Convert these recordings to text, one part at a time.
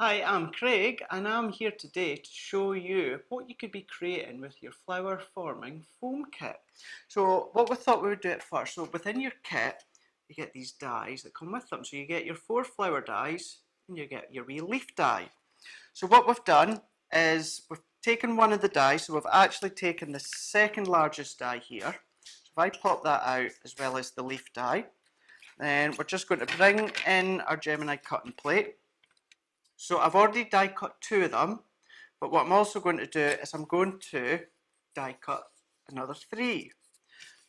Hi, I'm Craig and I'm here today to show you what you could be creating with your flower forming foam kit. So what we thought we would do at first, so within your kit you get these dies that come with them. So you get your 4 flower dies and you get your wee leaf die. So what we've done is we've taken one of the dies, so we've actually taken the second largest die here. So if I pop that out as well as the leaf die, then we're just going to bring in our Gemini cutting plate. So I've already die cut 2 of them, but what I'm also going to do is I'm going to die cut another 3.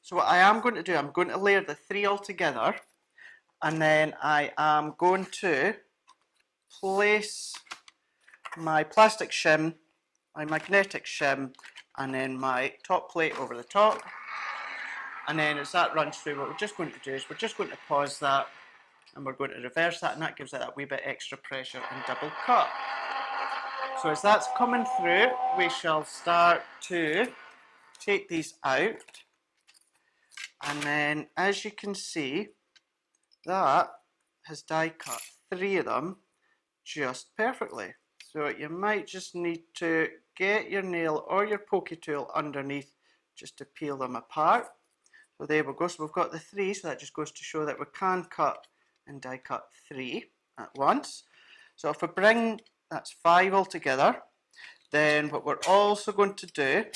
So what I am going to do, I'm going to layer the 3 all together, and then I am going to place my plastic shim, my magnetic shim, and then my top plate over the top. And then as that runs through, what we're just going to do is we're just going to pause that and we're going to reverse that, and that gives it that wee bit extra pressure and double cut. So as that's coming through, we shall start to take these out, and then as you can see, that has die cut 3 of them just perfectly. So you might just need to get your nail or your pokey tool underneath just to peel them apart. So there we go, so we've got the 3, so that just goes to show that we can cut and die cut 3 at once. So if we bring, that's 5 altogether. Then what we're also going to do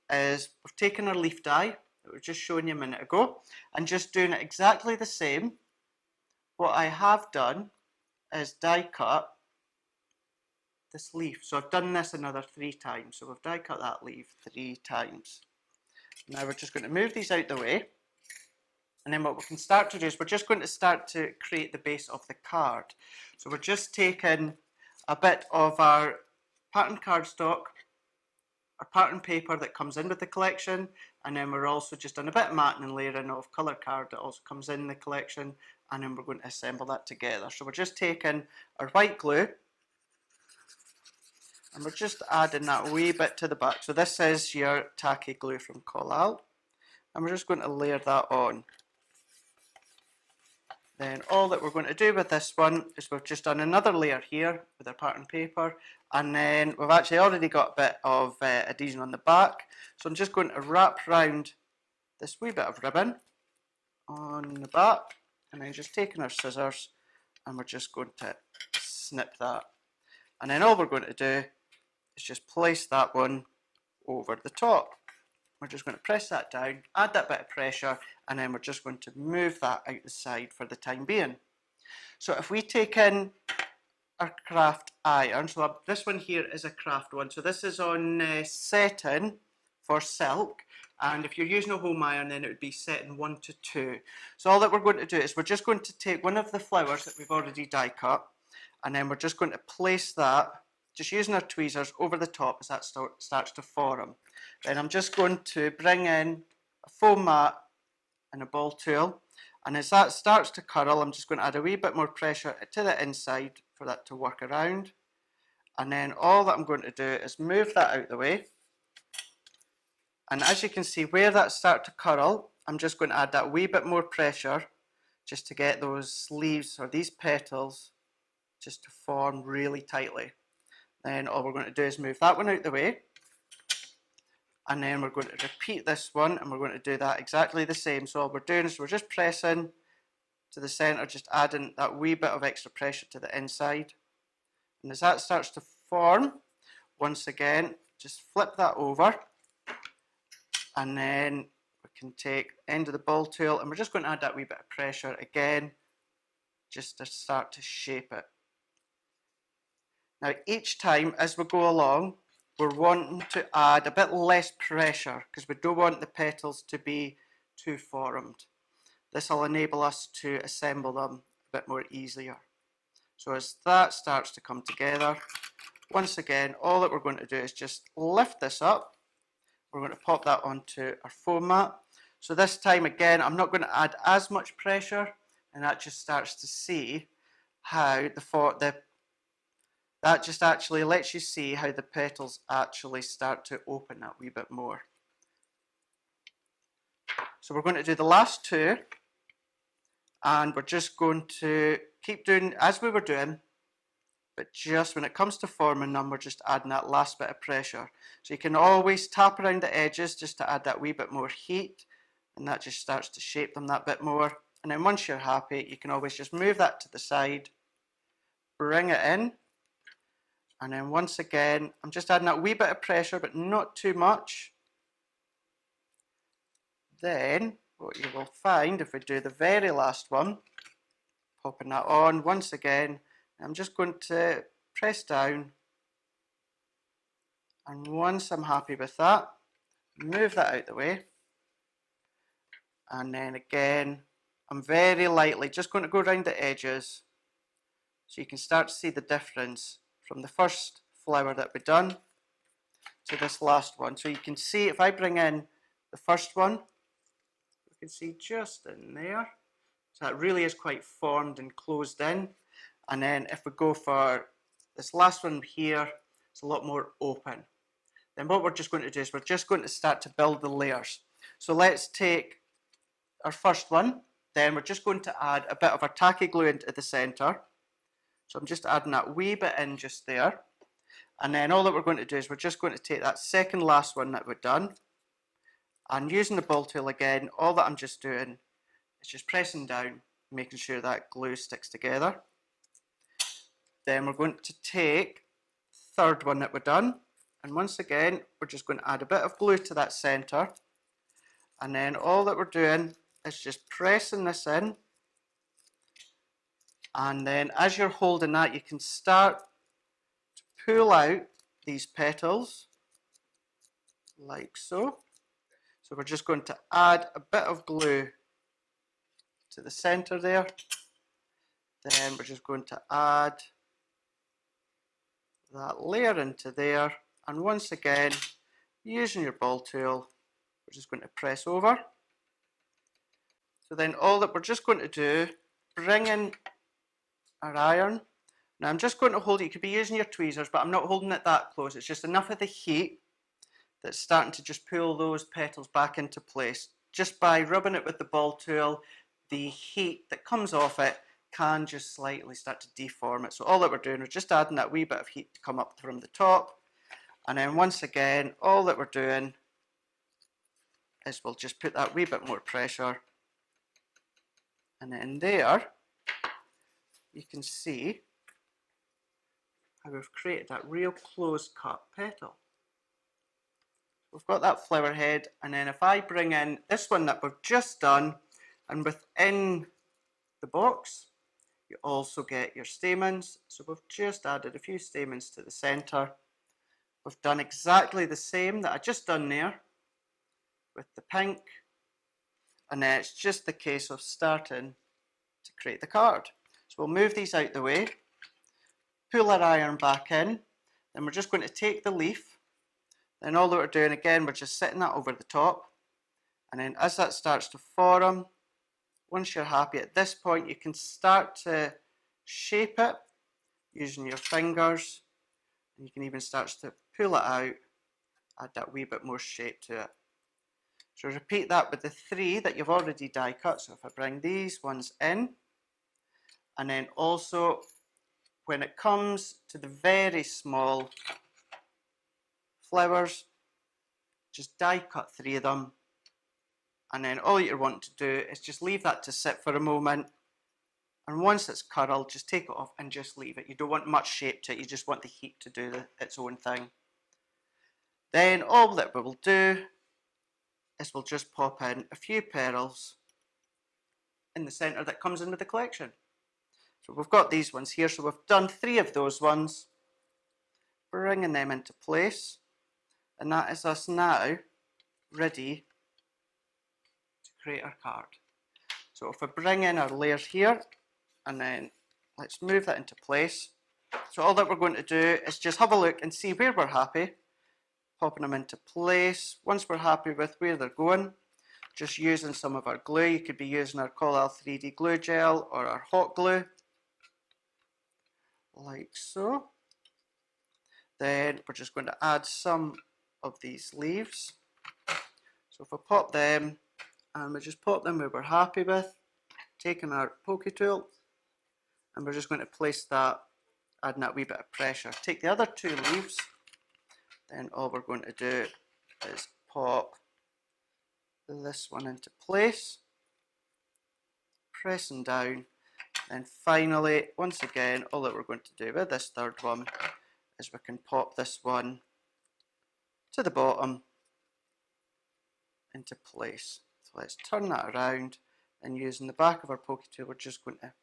is we've taken our leaf die that we were just showing you a minute ago and just doing it exactly the same. What I have done is die cut this leaf. So I've done this another 3 times. So we've die cut that leaf 3 times. Now we're just going to move these out the way. And then what we can start to do is we're just going to start to create the base of the card. So we're just taking a bit of our pattern cardstock, our pattern paper that comes in with the collection, and then we're also just done a bit of matting and layering of colour card that also comes in the collection, and then we're going to assemble that together. So we're just taking our white glue and we're just adding that wee bit to the back. So this is your tacky glue from Collall, and we're just going to layer that on. Then all that we're going to do with this one is we've just done another layer here with our pattern paper, and then we've actually already got a bit of adhesion on the back. So I'm just going to wrap around this wee bit of ribbon on the back, and then just taking our scissors and we're just going to snip that. And then all we're going to do is just place that one over the top. We're just going to press that down, add that bit of pressure, and then we're just going to move that out the side for the time being. So if we take in our craft iron, so this one here is a craft one, so this is on setting for silk, and if you're using a home iron then it would be setting 1 to 2. So all that we're going to do is we're just going to take one of the flowers that we've already die cut, and then we're just going to place that, just using our tweezers, over the top as that starts to form. Then I'm just going to bring in a foam mat and a ball tool, and as that starts to curl, I'm just going to add a wee bit more pressure to the inside for that to work around. And then all that I'm going to do is move that out the way. And as you can see, where that starts to curl, I'm just going to add that wee bit more pressure just to get those leaves or these petals just to form really tightly. Then all we're going to do is move that one out the way, and then we're going to repeat this one, and we're going to do that exactly the same. So all we're doing is we're just pressing to the centre, just adding that wee bit of extra pressure to the inside. And as that starts to form, once again, just flip that over, and then we can take the end of the ball tool, and we're just going to add that wee bit of pressure again, just to start to shape it. Now each time as we go along, we're wanting to add a bit less pressure because we don't want the petals to be too formed. This will enable us to assemble them a bit more easier. So as that starts to come together, once again, all that we're going to do is just lift this up. We're going to pop that onto our foam mat. So this time again, I'm not going to add as much pressure, and that just starts to see how that just actually lets you see how the petals actually start to open that wee bit more. So we're going to do the last 2, and we're just going to keep doing as we were doing. but just when it comes to forming them, we're just adding that last bit of pressure. So you can always tap around the edges just to add that wee bit more heat, and that just starts to shape them that bit more. And then once you're happy, you can always just move that to the side, bring it in, and then once again, I'm just adding that wee bit of pressure, but not too much. Then what you will find, if we do the very last one, popping that on once again, I'm just going to press down, and once I'm happy with that, move that out the way, and then again I'm very lightly just going to go around the edges so you can start to see the difference from the first flower that we've done to this last one. So you can see if I bring in the first one, you can see just in there, so that really is quite formed and closed in. And then if we go for this last one here, it's a lot more open. Then what we're just going to do is we're just going to start to build the layers. So let's take our first one, then we're just going to add a bit of our tacky glue into the centre. So I'm just adding that wee bit in just there. And then all that we're going to do is we're just going to take that second last one that we've done, and using the ball tool again, all that I'm just doing is just pressing down, making sure that glue sticks together. Then we're going to take the third one that we've done, and once again we're just going to add a bit of glue to that centre, and then all that we're doing is just pressing this in, and then as you're holding that you can start to pull out these petals like so. So we're just going to add a bit of glue to the centre there, then we're just going to add that layer into there, and once again using your ball tool we're just going to press over. So then all that we're just going to do, bring in our iron. Now I'm just going to hold it, you could be using your tweezers, but I'm not holding it that close, it's just enough of the heat that's starting to just pull those petals back into place. Just by rubbing it with the ball tool, the heat that comes off it can just slightly start to deform it. So all that we're doing is just adding that wee bit of heat to come up from the top, and then once again all that we're doing is we'll just put that wee bit more pressure, and then there you can see how we've created that real close cut petal. We've got that flower head, and then if I bring in this one that we've just done, and within the box you also get your stamens. So we've just added a few stamens to the centre. We've done exactly the same that I just done there with the pink, and then it's just the case of starting to create the card. So we'll move these out the way, pull our iron back in, then we're just going to take the leaf, then all that we're doing again, we're just setting that over the top, and then as that starts to form, once you're happy at this point you can start to shape it using your fingers, and you can even start to pull it out, add that wee bit more shape to it. So repeat that with the three that you've already die cut. So if I bring these ones in, and then also when it comes to the very small flowers, just die cut three of them, and then all you're wanting to do is just leave that to sit for a moment, and once it's curled just take it off and just leave it. You don't want much shape to it, you just want the heat to do its own thing. Then all that we will do is we'll just pop in a few petals in the centre that comes in with the collection. So we've got these ones here, so we've done three of those ones, bringing them into place, and that is us now ready to create our card. So if we bring in our layers here, and then let's move that into place. So all that we're going to do is just have a look and see where we're happy, popping them into place. Once we're happy with where they're going, just using some of our glue. You could be using our Collall 3D glue gel or our hot glue, like so. Then we're just going to add some of these leaves. So if we pop them, and we just pop them where we're happy with, taking our pokey tool, and we're just going to place that adding that wee bit of pressure. Take the other two leaves, then all we're going to do is pop this one into place, pressing down. And finally, once again, all that we're going to do with this third one is we can pop this one to the bottom into place. So let's turn that around, and using the back of our pokey tool, we're just going to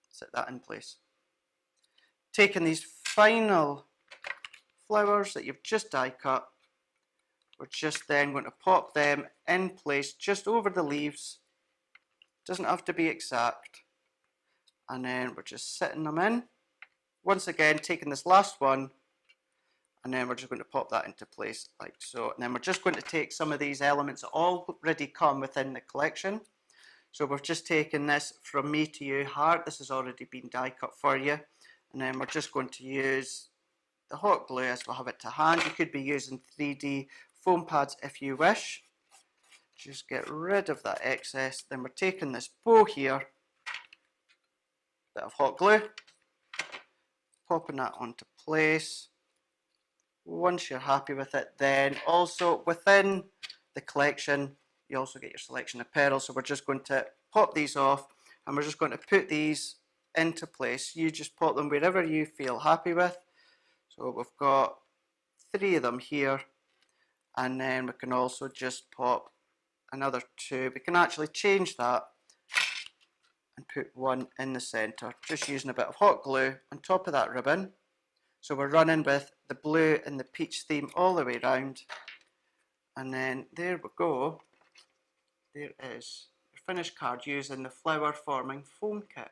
set that in place. Taking these final flowers that you've just die cut, we're just then going to pop them in place just over the leaves. Doesn't have to be exact. And then we're just setting them in. Once again, taking this last one, and then we're just going to pop that into place like so. And then we're just going to take some of these elements that already come within the collection. So we've just taken this From Me to You heart. This has already been die cut for you. And then we're just going to use the hot glue as we'll have it to hand. You could be using 3D foam pads if you wish. Just get rid of that excess. Then we're taking this bow here, bit of hot glue, popping that onto place. Once you're happy with it, then also within the collection, you also get your selection of petals. So we're just going to pop these off, and we're just going to put these into place. You just pop them wherever you feel happy with. So we've got 3 of them here, and then we can also just pop another 2. We can actually change that and put 1 in the centre, just using a bit of hot glue on top of that ribbon. So we're running with the blue and the peach theme all the way around. And then there we go. There is your finished card using the flower forming foam kit.